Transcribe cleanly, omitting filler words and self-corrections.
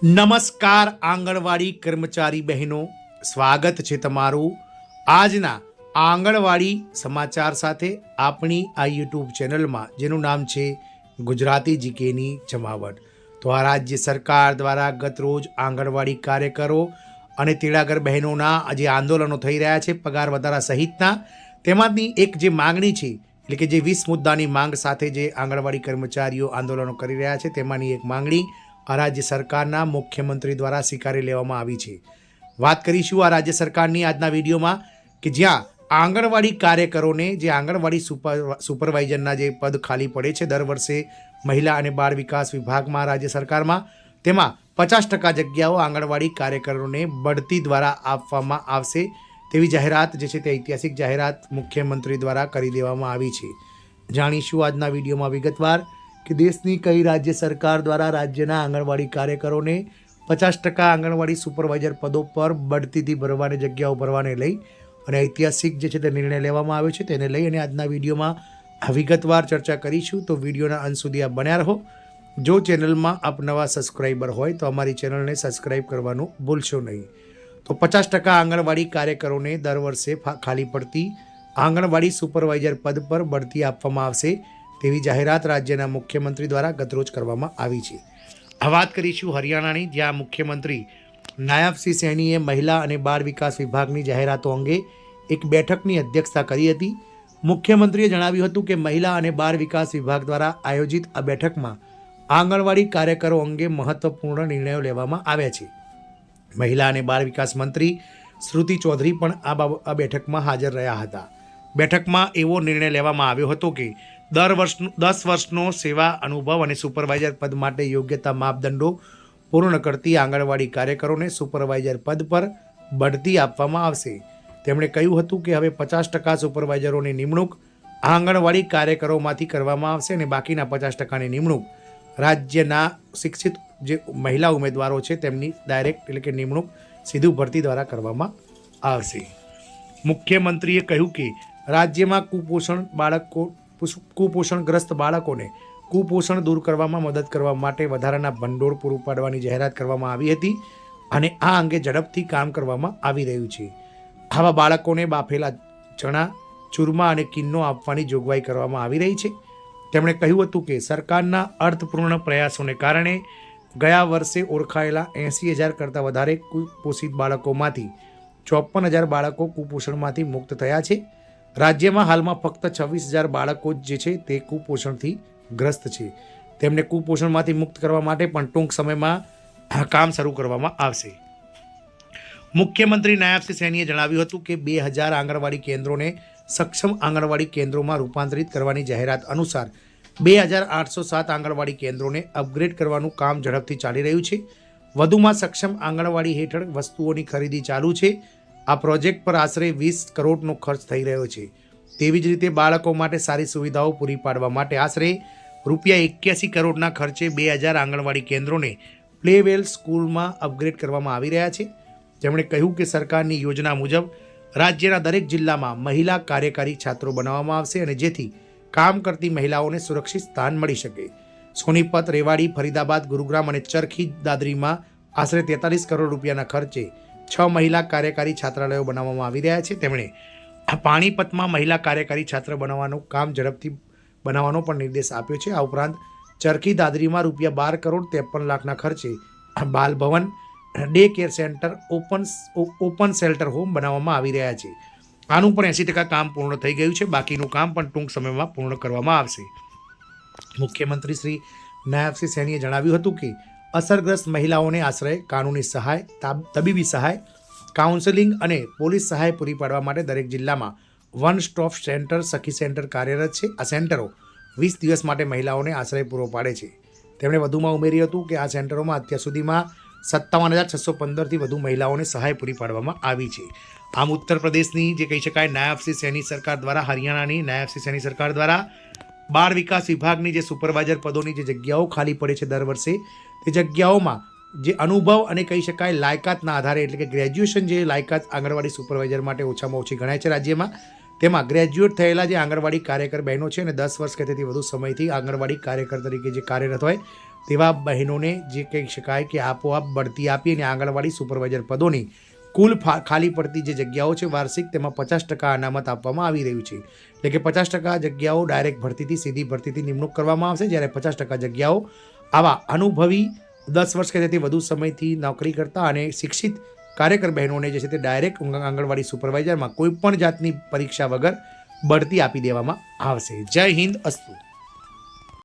નમસ્કાર આંગણવાડી કર્મચારી બહેનો, સ્વાગત છે તમારું આજના આંગણવાડી સમાચાર સાથે આપણી આ યુટ્યુબ ચેનલમાં, જેનું નામ છે ગુજરાતી જીકેની જમાવટ. તો આ રાજ્ય સરકાર દ્વારા ગત રોજ આંગણવાડી કાર્યકરો અને તેડાગર બહેનોના જે આંદોલનો થઈ રહ્યા છે પગાર વધારા સહિતના, તેમાંથી એક જે માંગણી છે, એટલે કે જે 20 મુદ્દાની માંગ સાથે જે આંગણવાડી કર્મચારીઓ આંદોલનો કરી રહ્યા છે તેમાંની એક માંગણી આ રાજ્ય સરકારના મુખ્યમંત્રી દ્વારા સ્વીકારી લેવામાં આવી છે. વાત કરીશું આ રાજ્ય સરકારની આજના વિડીયોમાં, કે જ્યાં આંગણવાડી કાર્યકરોને જે આંગણવાડી સુપરવાઇઝરના જે પદ ખાલી પડે છે દર વર્ષે મહિલા અને બાળ વિકાસ વિભાગમાં રાજ્ય સરકારમાં, તેમાં 50% જગ્યાઓ આંગણવાડી કાર્યકરોને બઢતી દ્વારા આપવામાં આવશે તેવી જાહેરાત જે છે તે ઐતિહાસિક જાહેરાત મુખ્યમંત્રી દ્વારા કરી દેવામાં આવી છે. જાણીશું આજના વિડીયોમાં વિગતવાર કે દેશની કઈ રાજ્ય સરકાર દ્વારા રાજ્યના આંગણવાડી કાર્યકરોને 50% આંગણવાડી સુપરવાઇઝર પદો પર બઢતીથી ભરવાની જગ્યાઓ ભરવાને લઈ અને ઐતિહાસિક જે છે તે નિર્ણય લેવામાં આવ્યો છે, તેને લઈ અને આજના વિડીયોમાં વિગતવાર ચર્ચા કરીશું. તો વિડીયોના અંત સુધી આપ બન્યા રહો. જો ચેનલમાં આપ નવા સબસ્ક્રાઈબર હોય તો અમારી ચેનલને સબસ્ક્રાઈબ કરવાનું ભૂલશો નહીં. તો 50% આંગણવાડી કાર્યકરોને દર વર્ષે ખાલી પડતી આંગણવાડી સુપરવાઇઝર પદ પર બઢતી આપવામાં આવશે તેવી જાહેરાત રાજ્યના મુખ્યમંત્રી દ્વારા ગતરોજ કરવામાં આવી છે. આ વાત કરીશું હરિયાણાની, જ્યાં મુખ્યમંત્રી નાયબસિંહ સૈનીએ મહિલા અને બાળ વિકાસ વિભાગની જાહેરાતો અંગે એક બેઠકની અધ્યક્ષતા કરી હતી. મુખ્યમંત્રીએ જણાવ્યું હતું કે મહિલા અને બાળ વિકાસ વિભાગ દ્વારા આયોજિત આ બેઠકમાં આંગણવાડી કાર્યકરો અંગે મહત્વપૂર્ણ નિર્ણયો લેવામાં આવ્યા છે. મહિલા અને બાળ વિકાસ મંત્રી શ્રુતિ ચૌધરી પણ આ બેઠકમાં હાજર રહ્યા હતા. બેઠકમાં એવો નિર્ણય લેવામાં આવ્યો હતો કે 10 વર્ષનો સેવા અનુભવ અને સુપરવાઇઝર પદ માટે યોગ્યતા માપદંડો પૂર્ણ કરતી આંગણવાડી કાર્યકરોને સુપરવાઇઝર પદ પર બઢતી આપવામાં આવશે. તેમણે કહ્યું હતું કે હવે 50% સુપરવાઇઝરોની નિમણૂક આંગણવાડી કાર્યકરોમાંથી કરવામાં આવશે અને બાકીના 50%ની નિમણૂક રાજ્યના શિક્ષિત જે મહિલા ઉમેદવારો છે તેમની ડાયરેક્ટ એટલે કે નિમણૂક સીધું ભરતી દ્વારા કરવામાં આવશે. મુખ્યમંત્રીએ કહ્યું કે રાજ્યમાં કુપોષણગ્રસ્ત બાળકોને કુપોષણ દૂર કરવામાં મદદ કરવા માટે વધારાના ભંડોળ પૂરું પાડવાની જાહેરાત કરવામાં આવી હતી અને આ અંગે ઝડપથી કામ કરવામાં આવી રહ્યું છે. આવા બાળકોને બાફેલા ચણા, ચૂરમા અને કિન્નો આપવાની જોગવાઈ કરવામાં આવી રહી છે. તેમણે કહ્યું હતું કે સરકારના અર્થપૂર્ણ પ્રયાસોને કારણે ગયા વર્ષે ઓળખાયેલા 80,000 કરતાં વધારે કુપોષિત બાળકોમાંથી 54,000 બાળકો કુપોષણમાંથી મુક્ત થયા છે. રાજ્યમાં હાલમાં ફક્ત 26,000 બાળકો જે છે તે કુપોષણથી ગ્રસ્ત છે. તેમને કુપોષણમાંથી મુક્ત કરવા માટે પણ ટૂંક સમયમાં કામ શરૂ કરવામાં આવશે. મુખ્યમંત્રી નાયબસિંહ સૈનીએ જણાવ્યું હતું કે 2,000 આંગણવાડી કેન્દ્રોને સક્ષમ આંગણવાડી કેન્દ્રોમાં રૂપાંતરિત કરવાની જાહેરાત અનુસાર 2,807 આંગણવાડી કેન્દ્રોને અપગ્રેડ કરવાનું કામ ઝડપથી ચાલી રહ્યું છે. વધુમાં સક્ષમ આંગણવાડી હેઠળ વસ્તુઓની ખરીદી ચાલુ છે. આ પ્રોજેક્ટ પર આશરે 20 કરોડનો ખર્ચ થઈ રહ્યો છે. તેવી જ રીતે બાળકો માટે સારી સુવિધાઓ પૂરી પાડવા માટે આશરે ₹81 કરોડના ખર્ચે 2,000 આંગણવાડી કેન્દ્રોને પ્લેવેલ સ્કૂલમાં અપગ્રેડ કરવામાં આવી રહ્યા છે. તેમણે કહ્યું કે સરકારની યોજના મુજબ રાજ્યના દરેક જિલ્લામાં મહિલા કાર્યકારી છાત્રો બનાવવામાં આવશે અને જેથી કામ કરતી મહિલાઓને સુરક્ષિત સ્થાન મળી શકે. સોનીપત, રેવાડી, ફરીદાબાદ, ગુરુગ્રામ અને ચરખી દાદરીમાં આશરે 43 કરોડ રૂપિયાના ખર્ચે 6 મહિલા કાર્યકારી છાત્રાલયો બનાવવામાં આવી રહ્યા છે. તેમણે પાણીપતમાં મહિલા કાર્યકારી છાત્ર બનાવવાનું કામ ઝડપથી બનાવવાનો પણ નિર્દેશ આપ્યો છે. આ ઉપરાંત ચરખી દાદરીમાં ₹12 કરોડ 53 લાખના ખર્ચે Bal Bhavan, day care centre, open shelter home બનાવવામાં આવી રહ્યા છે. આનું પણ 80% કામ પૂર્ણ થઈ ગયું છે. બાકીનું કામ પણ ટૂંક સમયમાં પૂર્ણ કરવામાં આવશે. મુખ્યમંત્રી શ્રી નાયબસિંહ સૈનીએ જણાવ્યું હતું કે અસરગ્રસ્ત મહિલાઓને આશ્રય, કાનૂની સહાય, તબીબી સહાય, કાઉન્સેલિંગ અને પોલીસ સહાય પૂરી પાડવા માટે દરેક જિલ્લામાં વન સ્ટોપ સેન્ટર, સખી સેન્ટર કાર્યરત છે. આ સેન્ટરો 20 દિવસ માટે મહિલાઓને આશ્રય પૂરો પાડે છે. તેમણે વધુમાં ઉમેર્યું હતું કે આ સેન્ટરોમાં અત્યાર સુધીમાં 57,615થી વધુ મહિલાઓને સહાય પૂરી પાડવામાં આવી છે. આમ ઉત્તર પ્રદેશની જે કહી શકાય નાયબસિંહ સૈની સરકાર દ્વારા, હરિયાણાની નાયબસિંહ સૈની સરકાર દ્વારા બાળ વિકાસ વિભાગની જે સુપરવાઇઝર પદોની જે જગ્યાઓ ખાલી પડે છે દર વર્ષે, તે જગ્યાઓમાં જે અનુભવ અને કહી શકાય લાયકાતના આધારે, એટલે કે ગ્રેજ્યુએશન જે લાયકાત આંગણવાડી સુપરવાઇઝર માટે ઓછામાં ઓછી ગણાય છે રાજ્યમાં, તેમાં ગ્રેજ્યુએટ થયેલા જે આંગણવાડી કાર્યકર બહેનો છે અને 10 વર્ષ કે તેથી વધુ સમયથી આંગણવાડી કાર્યકર તરીકે જે કાર્યરત હોય તેવા બહેનોને જે કહી શકાય કે આપોઆપ બઢતી આપી અને આંગણવાડી સુપરવાઇઝર પદોની કુલ ખાલી પડતી જે જગ્યાઓ છે વાર્ષિક, તેમાં 50% અનામત આપવામાં આવી રહ્યું છે. એટલે કે 50% જગ્યાઓ ડાયરેક્ટ ભરતીથી, સીધી ભરતીથી નિમણૂક કરવામાં આવશે, જ્યારે 50% જગ્યાઓ આવા અનુભવી 10 વર્ષ કે તેથી વધુ સમયથી નોકરી કરતા અને શિક્ષિત કાર્યકર બહેનોને જે છે તે ડાયરેક્ટ આંગણવાડી સુપરવાઇઝરમાં કોઈ પણ જાતની પરીક્ષા વગર બઢતી આપી દેવામાં આવશે. જય હિન્દ, અસ્તુ.